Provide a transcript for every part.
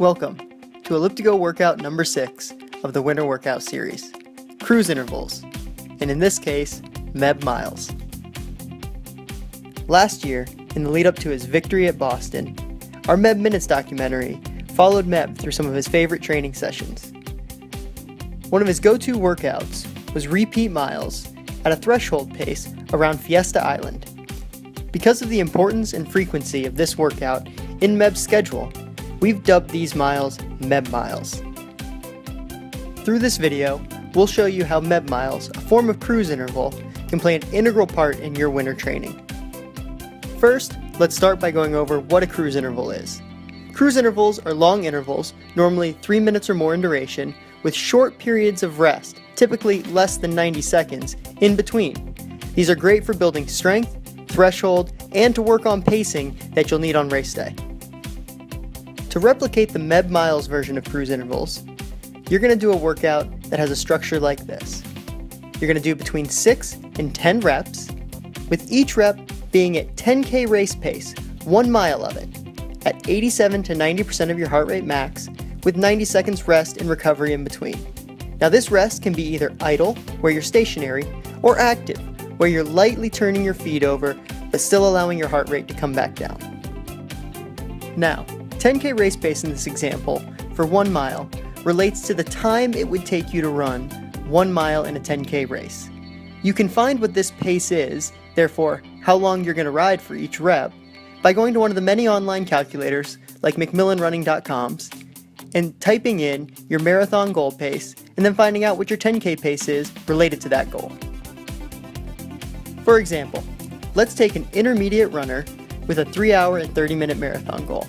Welcome to ElliptiGO workout number 6 of the winter workout series, cruise intervals, and in this case, Meb miles. Last year, in the lead up to his victory at Boston, our Meb Minutes documentary followed Meb through some of his favorite training sessions. One of his go-to workouts was repeat miles at a threshold pace around Fiesta Island. Because of the importance and frequency of this workout in Meb's schedule, we've dubbed these miles Meb miles. Through this video, we'll show you how Meb miles, a form of cruise interval, can play an integral part in your winter training. First, let's start by going over what a cruise interval is. Cruise intervals are long intervals, normally 3 minutes or more in duration, with short periods of rest, typically less than 90 seconds, in between. These are great for building strength, threshold, and to work on pacing that you'll need on race day. To replicate the Meb miles version of cruise intervals, you're going to do a workout that has a structure like this. You're going to do between 6 and 10 reps, with each rep being at 10K race pace, 1 mile of it, at 87 to 90% of your heart rate max, with 90 seconds rest and recovery in between. Now this rest can be either idle, where you're stationary, or active, where you're lightly turning your feet over, but still allowing your heart rate to come back down. Now, 10K race pace in this example, for 1 mile, relates to the time it would take you to run 1 mile in a 10K race. You can find what this pace is, therefore how long you're going to ride for each rep, by going to one of the many online calculators like McMillanRunning.com's and typing in your marathon goal pace and then finding out what your 10K pace is related to that goal. For example, let's take an intermediate runner with a 3 hour and 30 minute marathon goal.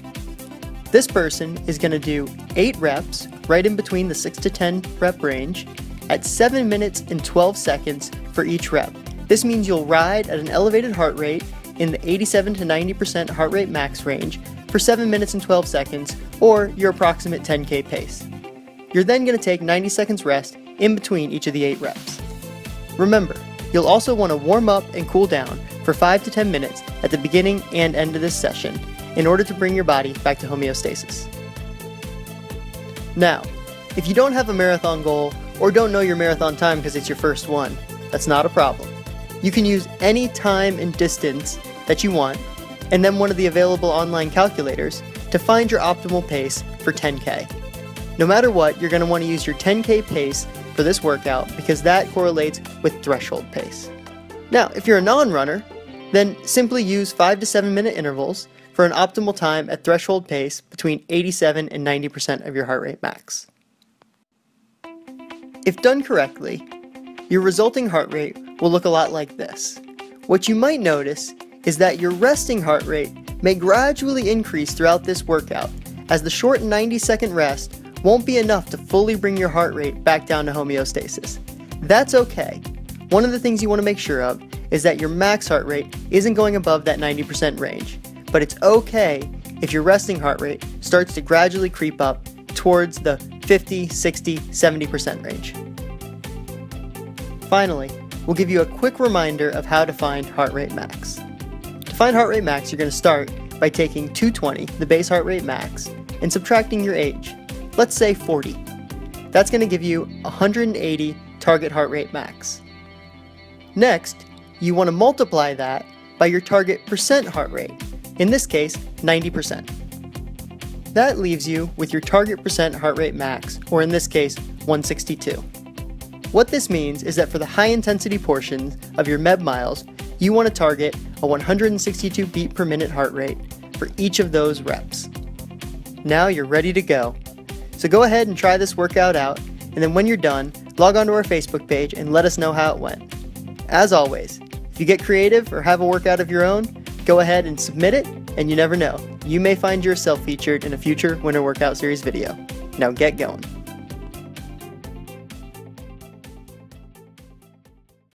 This person is going to do 8 reps right in between the 6 to 10 rep range at 7 minutes and 12 seconds for each rep. This means you'll ride at an elevated heart rate in the 87 to 90% heart rate max range for 7 minutes and 12 seconds, or your approximate 10K pace. You're then going to take 90 seconds rest in between each of the 8 reps. Remember, you'll also want to warm up and cool down for 5 to 10 minutes at the beginning and end of this session in order to bring your body back to homeostasis. Now, if you don't have a marathon goal or don't know your marathon time because it's your first one, that's not a problem. You can use any time and distance that you want, and then one of the available online calculators to find your optimal pace for 10K. No matter what, you're going to want to use your 10K pace for this workout because that correlates with threshold pace. Now, if you're a non-runner, then simply use 5 to 7 minute intervals for an optimal time at threshold pace between 87 and 90% of your heart rate max. If done correctly, your resulting heart rate will look a lot like this. What you might notice is that your resting heart rate may gradually increase throughout this workout, as the short 90-second rest won't be enough to fully bring your heart rate back down to homeostasis. That's okay. One of the things you want to make sure of is that your max heart rate isn't going above that 90% range, but it's okay if your resting heart rate starts to gradually creep up towards the 50, 60, 70% range. Finally, we'll give you a quick reminder of how to find heart rate max. To find heart rate max, you're going to start by taking 220, the base heart rate max, and subtracting your age. Let's say 40. That's going to give you 180 target heart rate max. Next, you want to multiply that by your target percent heart rate, in this case, 90%. That leaves you with your target percent heart rate max, or in this case, 162. What this means is that for the high intensity portions of your Meb miles, you want to target a 162 beat per minute heart rate for each of those reps. Now you're ready to go. So go ahead and try this workout out, and then when you're done, log onto our Facebook page and let us know how it went. As always, if you get creative or have a workout of your own, go ahead and submit it, and you never know, you may find yourself featured in a future Winter Workout Series video. Now get going.